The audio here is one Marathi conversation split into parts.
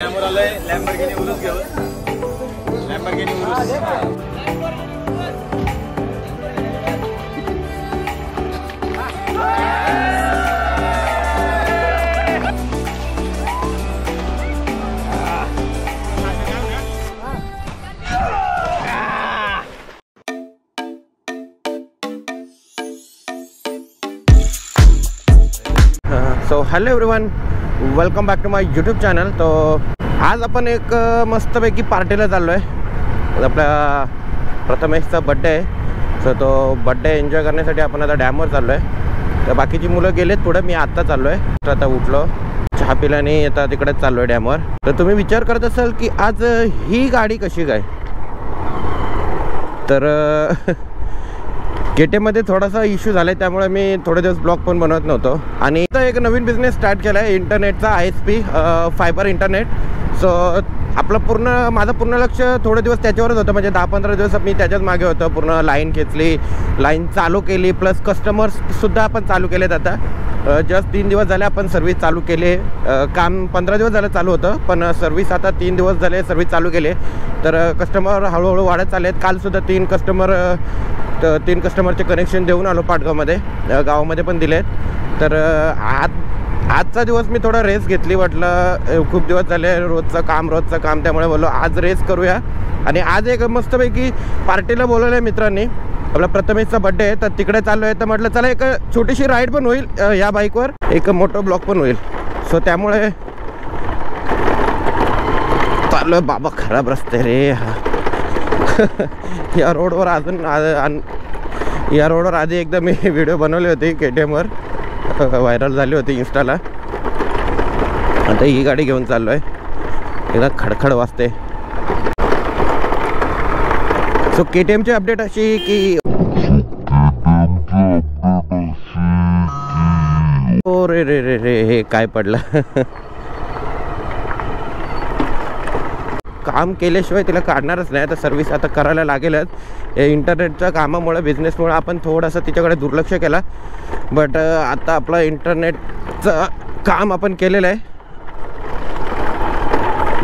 लॅम्बोर्गिनी उरुस घेऊन Lamborghini Urus so hello everyone, welcome back to my YouTube channel. तो आज आपण एक मस्तपैकी पार्टीला चाललो आहे. आपल्या प्रथमेशचा बड्डे आहे. सो तो बड्डे एन्जॉय करण्यासाठी आपण आता डॅमवर चाललो आहे. तर बाकीची मुलं गेलेत पुढे, मी आत्ता चाललो आहे. तर आता उठलो, चहा पिल्याने आता तिकडेच चाललो आहे डॅमवर. तर तुम्ही विचार करत असाल की आज ही गाडी कशी काय, तर केटीएममध्ये थोडासा इश्यू झाला आहे, त्यामुळे मी थोडे दिवस ब्लॉग पण बनवत नव्हतो. आणि इथं एक नवीन बिझनेस स्टार्ट केला आहे इंटरनेटचा, ISP फायबर इंटरनेट. सो माझं पूर्ण लक्ष थोडे दिवस त्याच्यावरच होतं. म्हणजे 10-15 दिवस मी त्याच्याच मागे होतं. पूर्ण लाईन खेचली, लाईन चालू केली, प्लस कस्टमर्ससुद्धा आपण चालू केलेत. आता जस्ट 3 दिवस झाले आपण सर्व्हिस चालू केली. काम 15 दिवस झालं चालू होतं, पण सर्व्हिस आता 3 दिवस झाले सर्व्हिस चालू केली. तर कस्टमर हळूहळू वाढत चालले आहेत. कालसुद्धा 3 कस्टमरचे कनेक्शन देऊन आलो पाटगावमध्ये, गावामध्ये पण दिलेत. तर आजचा दिवस मी थोडा रेस्ट घेतली. म्हटलं खूप दिवस झाले रोजचं काम, त्यामुळे बोललो आज रेस्ट करूया. आणि आज एक मस्तपैकी पार्टीला बोलवलं आहे मित्रांनी. आपला प्रथमेशचा बड्डे आहे, तर तिकडे चाललो आहे. तर म्हटलं चला एक छोटीशी राईड पण होईल या बाईकवर, एक मोठं ब्लॉग पण होईल. सो त्यामुळे चाललो आहे. बाबा खराब रस्ते रे या रोडवर आधी एकदा मी व्हिडिओ बनवली होती केटीएमवर, व्हायरल झाली होती इंस्टाला. आता ही गाडी घेऊन चाललो आहे. एकदा खडखड वाजते. सो केटीएमची अपडेट अशी की ओ रे रे रे रे हे काय पडलं काम केल्याशिवाय तिला काढणारच नाही. तर सर्व्हिस आता करायला लागेलच. इंटरनेटच्या कामामुळे, बिझनेसमुळे आपण थोडंसं तिच्याकडे दुर्लक्ष केला. बट आता आपलं इंटरनेटचं काम आपण केलेलं आहे.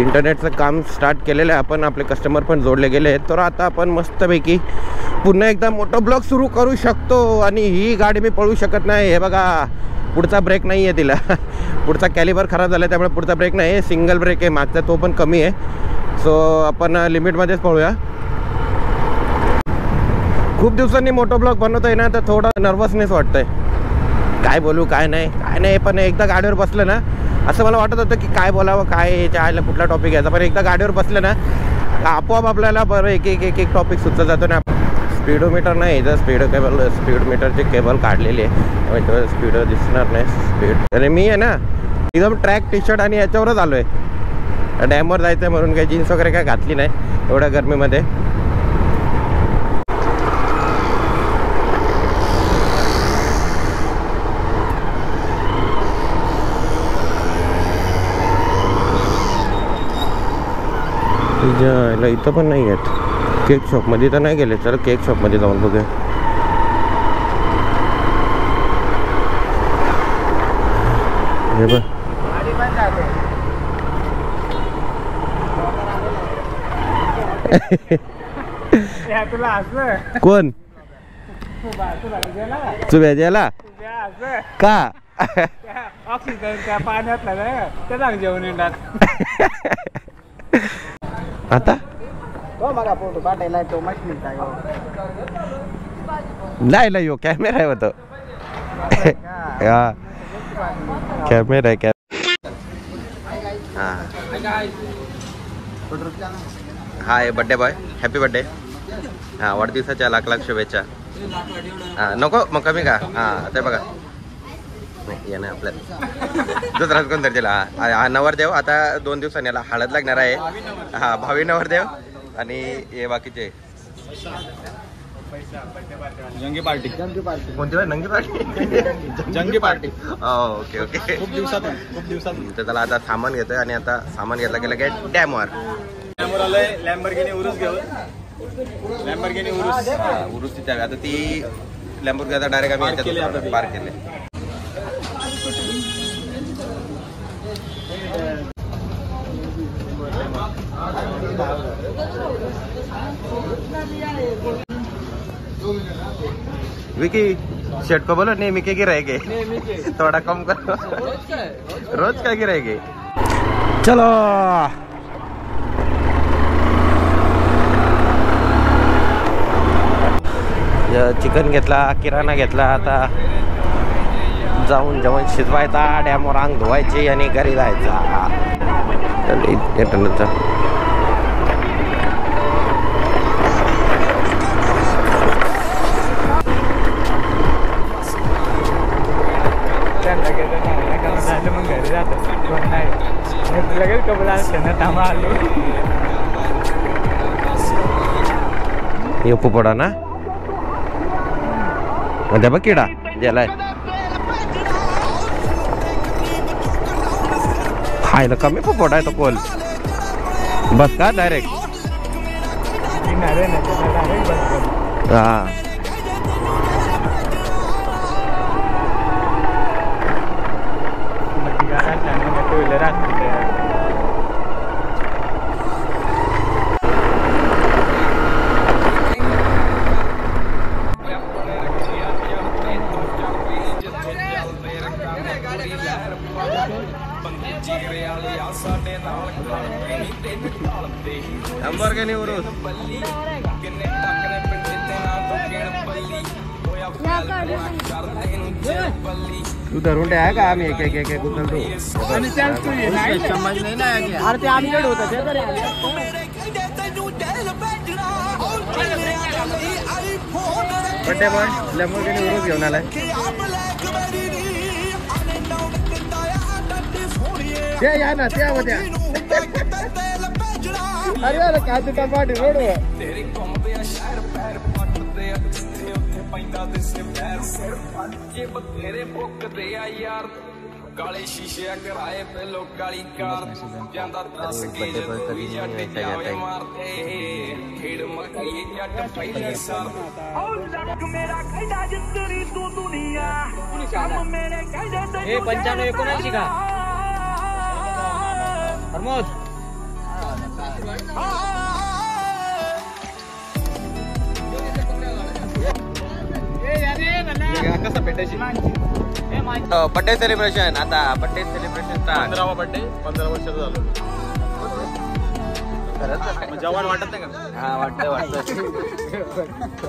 इंटरनेटचं काम स्टार्ट केलेलं आहे आपण. आपले कस्टमर पण जोडले गेले आहेत. तर आता आपण मस्तपैकी पुन्हा एकदा मोठं ब्लॉग सुरू करू शकतो. आणि ही गाडी मी पळू शकत नाही. हे बघा, पुढचा ब्रेक नाही आहे तिला. पुढचा कॅलिबर खराब झाला, त्यामुळे पुढचा ब्रेक नाही आहे. सिंगल ब्रेक आहे मागचा, तो पण कमी आहे. सो आपण लिमिटमध्येच पळूया. खूप दिवसांनी मोठं ब्लॉग बनवत आहे ना, तर थोडा नर्वसनेस वाटतंय. काय बोलू काय नाही. पण एकदा गाडीवर बसलं ना, असं मला वाटत होतं की काय बोलावं, काय चायला कुठला टॉपिक घ्यायचा. पण एकदा गाडीवर बसलं ना, आपोआप आपल्याला बरं एक टॉपिक सुचत जातो ना. स्पीडोमीटर नाही, जर स्पीडोमीटरची केबल काढलेली आहे, स्पीड दिसणार नाही स्पीड. आणि मी आहे ना एकदम ट्रॅक टी-शर्ट आणि याच्यावरच आलो आहे. डॅमवर जायचं आहे म्हणून काही जीन्स वगैरे काय घातली नाही एवढ्या गरमीमध्ये. इथं पण नाही आहेत. केक शॉपमध्ये तर नाही गेले. चला केक शॉपमध्ये जाऊन बघूया. हे बघ, कोण चुब्या द्यायला का ऑक्सिजन पाण्यातला त्याला जेवण येणार. आता लायला यो कॅमेरा आहे होतो. कॅमेरा आहे. हाय बड्डे बॉय, हॅपी बड्डे. हां, वाढदिवसाच्या लाख शुभेच्छा. हां नको मग कमी का. हां ते बघा नाही या नाही आपल्याला दुसरा कोण तर दिला. हा नवरदेव आता 2 दिवसांनी याला हळद लागणार आहे. हां भावी नवरदेव आणि हे बाकीचे जंगी पार्टी. कोणती नंगी पार्टी? जंगी पार्टी. ओके. खूप दिवसात तर त्याला आता सामान घेतोय. आणि आता सामान घेतला गेलं काय डॅमवर आलोय. लॅम्बोर्गिनी उरुस घेऊन लॅम्बोर्गिनी उरुस तिथे. आता ती लॅम्बोर्गिनी आता डायरेक्ट आम्ही याच्यात पार्क केले. विकी शर्ट को बोलो नेमी के गिराएंगे, थोड़ा कम करो। रोज का गिराएंगे। चलो चिकन घेतला, किराणा घेतला, आता जाऊन जेवण शिजवायचा, डॅमवर अंग धुवायची आणि घरी जायचा। लगेच कपडा थांबा आलो ये पोपडा ना मध्ये बघ किडा गेलाय खायला कमी पोपडा आहे तो कोल बस का डायरेक्ट हा Lamborghini urus. तू धरून आहे का आम्ही एक एक एक उचलतो आणि त्याच तू ये नाही समज नाही ना अरे ते आमच्याकडे होतं ते तरी बड्डे बॉय Lamborghini urus घेऊन आलाय ते या ना त्या होत्या अरे अरे काय ते टमाटे रोड तेरी कोंबे शहर पैर पटते जिथे ਉੱਥੇ ਪੈਂਦਾ ਤੇ ਸੇ ਪੈਰ ਸਿਰ ਪੰਜੇ ਬਥੇਰੇ ਭੁੱਕਦੇ ਆ ਯਾਰ ਕਾਲੇ ਸ਼ੀਸ਼ੇ ਕਰਾਏ ਪਹਿਲੋ ਕਾਲੀ ਕਾਰ ਜਾਂਦਾ ਦੱਸ ਕੇ ਕੋਈ ਜੱਟ ਜਾਵੇ ਮਾਰਦੇ ਖੇਡ ਮੱਕੀ ਜੱਟ ਪਹਿਲੇ ਸਾਲ ਓ ਲੱਕ ਮੇਰਾ ਕਹਿੰਦਾ ਜਿੱਤਰੀ ਤੂੰ ਦੁਨੀਆ ਕੰਮ ਮੇਰੇ ਕਹਿੰਦੇ ए 95 19 का प्रमोद बर्थडे सेलिब्रेशन आता बर्थडे सेलिब्रेशन 15वा बर्थडे 15 वर्षाचा झालो जवान वाटत नाही का हा वाटतं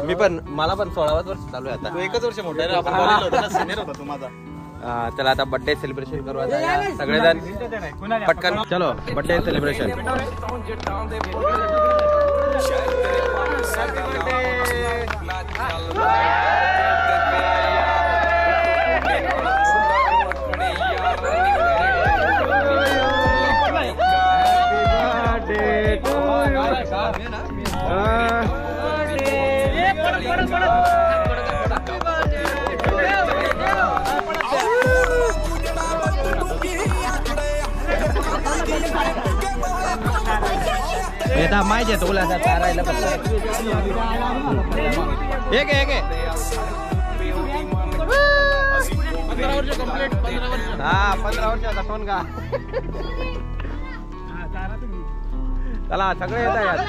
मी पण मला पण 16 वर्ष चालू आहे आता तू एकच वर्ष मोठा आहे आपण कॉलेजला होतो ना सिनियर होता तू माझा चला आता बर्थडे सेलिब्रेशन करू आता सगळेजण पटकन चलो बर्थडे सेलिब्रेशन बेटा माहिती आहे तुला चारायला एक आहे 15 वर्ष कंप्लीट 15 वर्ष हा 15 वर्षाचा टोन का चला सगळे येत आहेत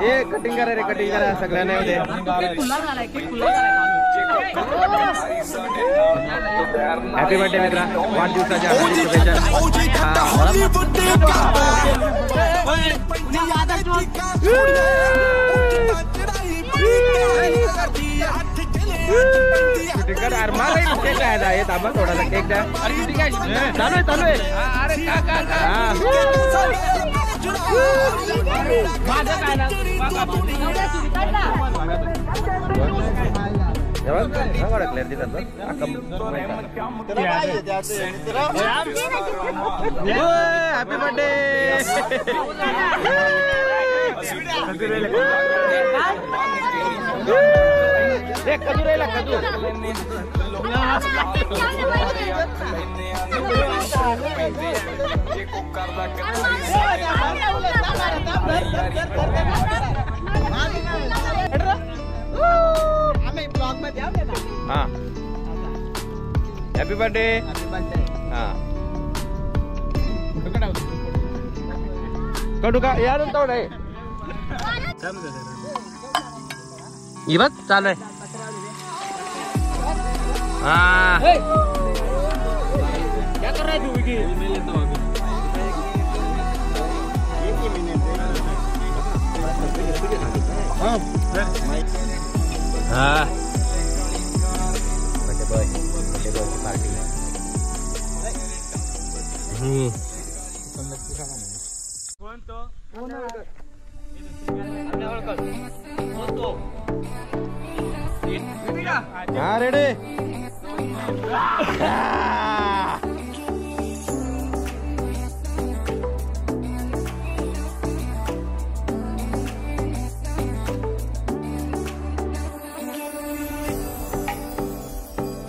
ये कटिंग करा रे कटिंग करा सगळ्यांना हॅपी बर्थडे मित्रा वाढदिवसाच्या केक आहे येत आपण थोडासा केक द्या चालू आहे हॅपी बर्थडे खजूरेला खजूर हाँ हैप्पी बर्थडे हाँ कडू का यार तेवढं आहे ही बघ चालू आहे हा क्या कर रहा है तू हाँ बर्थडे बॉय की पार्टी हाँ रेडी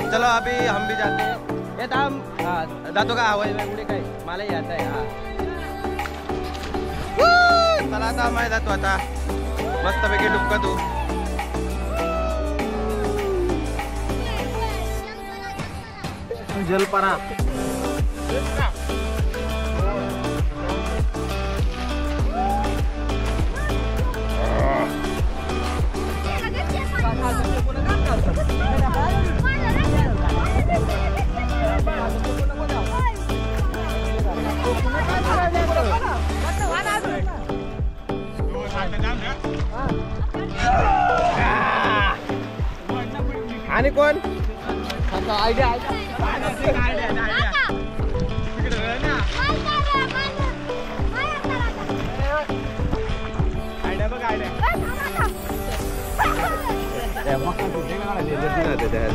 चलो अभी हम भी जाते हैं ये थांब जातो का हवाई उडे काय मलाही आता आहे हा चला आता माय जातो आता मस्तपैकी डुबका तू जलपरा आणि कोण आयडिया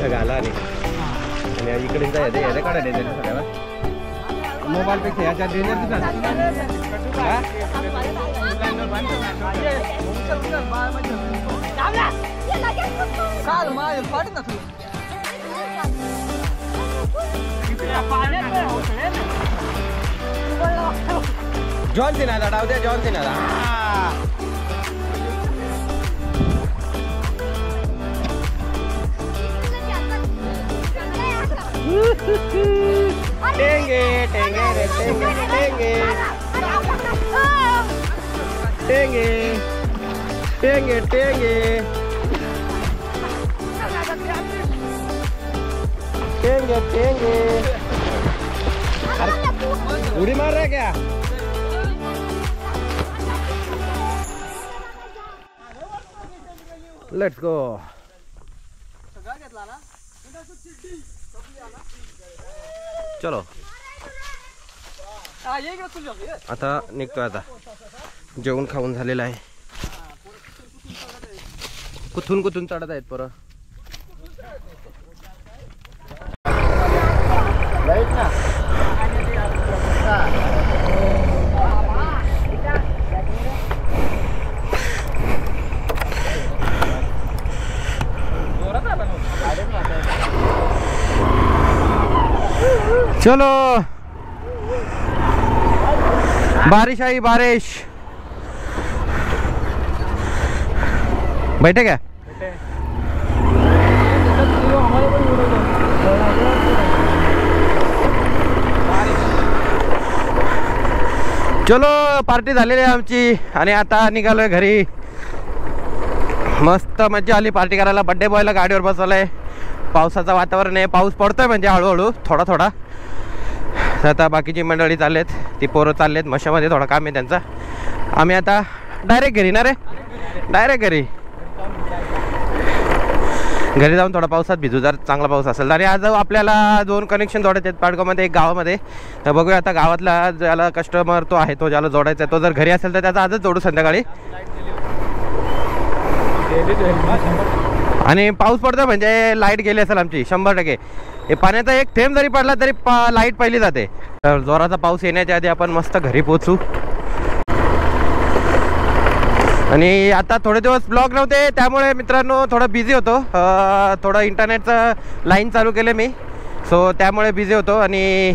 घाला आणि इकडे काढायला सगळ्याला मोबाईल पेक्षा याच्या जॉन सिनाला डाव द्या जॉन सिनाला टेंगे टेंगे रे टेंगे टेंगे टेंगे टेंगे टेंगे टेंगे उड़ी मार रहा क्या लेट्स गो चलो आता निघतोय आता जेवण खाऊन झालेलं आहे कुठून कुठून चढत आहेत पोरं चलो बारिश आई बारिश बैठे क्या चलो पार्टी झालेली आहे आमची आणि आता निघालोय घरी मस्त मजा आली पार्टी करायला बर्थडे बॉयला गाडीवर बसवलंय पावसाचं वातावरण आहे पाऊस पडतोय म्हणजे हळूहळू थोडा थोडा आता बाकीची मंडळी चाललेत ती पोरं चाललेत मशामध्ये थोडा काम आहे त्यांचा आम्ही आता डायरेक्ट घरी ना रे डायरेक्ट घरी जाऊन थोडा पावसात भिजू जर चांगला पाऊस असेल आणि आज आपल्याला 2 कनेक्शन जोडायचे आहेत पाडगावमध्ये एक गावामध्ये तर बघूया आता गावातला ज्याला कस्टमर तो आहे तो ज्याला जोडायचा आहे तो जर घरी असेल तर त्याचा आजच जोडू संध्याकाळी आणि पाऊस पडतो म्हणजे लाईट गेली असेल आमची 100% हे पाण्याचा एक थेंब जरी पडला तरी लाईट पहिली जाते तर जोराचा पाऊस येण्याच्या आधी आपण मस्त घरी पोहोचू आणि आता थोडे दिवस ब्लॉग नव्हते त्यामुळे मित्रांनो थोडं बिझी होतो थोडं इंटरनेटचं लाईन चालू केले मी सो त्यामुळे बिझी होतो आणि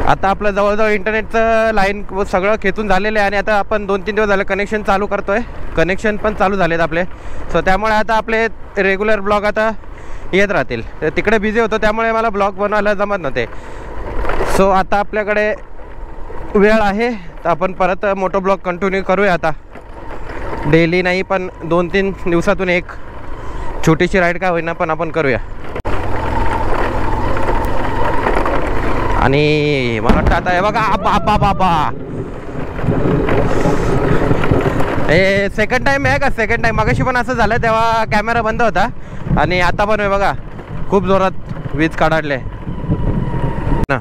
आता आपलं जवळजवळ इंटरनेटचं लाईन सगळं खेचून झालेलं आहे आणि आता आपण 2-3 दिवस झालं कनेक्शन चालू करतोय कनेक्शन पण चालू झालेत आपले सो त्यामुळे आता आपले रेग्युलर ब्लॉग आता येत राहतील तिकडे बिझी होतो त्यामुळे मला ब्लॉग बनवायला जमत नव्हते सो आता आपल्याकडे वेळ आहे तर आपण परत मोटो ब्लॉग कंटिन्यू करूया आता. डेली नाही पण 2-3 दिवसातून एक छोटीशी राईड काय होईना पण आपण करूया. आणि मला वाटतं आता हे बघा बाबा बाबा हे सेकंड टाइम आहे का? Second time. मगाशी पण असं झालं तेव्हा कॅमेरा बंद होता आणि आता पण आहे बघा खूप जोरात वीज काढाडले ना.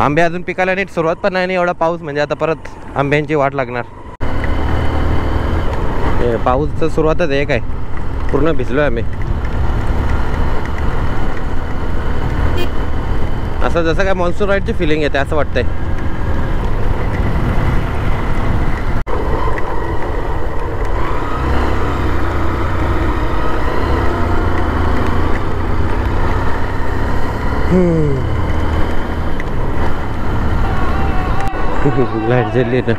आंबे अजून पिकायला नीट सुरुवात पण नाही. एवढा पाऊस म्हणजे आता परत आंब्यांची वाट लागणार. पाऊसचं सुरुवातच आहे काय. पूर्ण भिजलोय आम्ही. असं जसं काय मॉन्सून राईडची फिलिंग येते असं वाटतंय. लाईट जल्ली ना.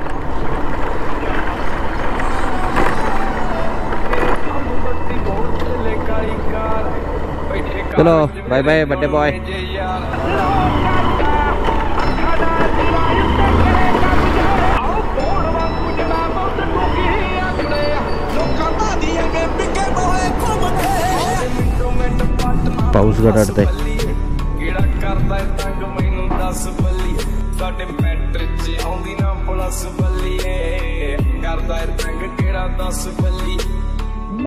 चलो बाय बाय बर्थडे बॉय. पाऊस गडाडतंय. आउंदी ना पुलस बल्लीए करदा रंग केड़ा 10 बल्ली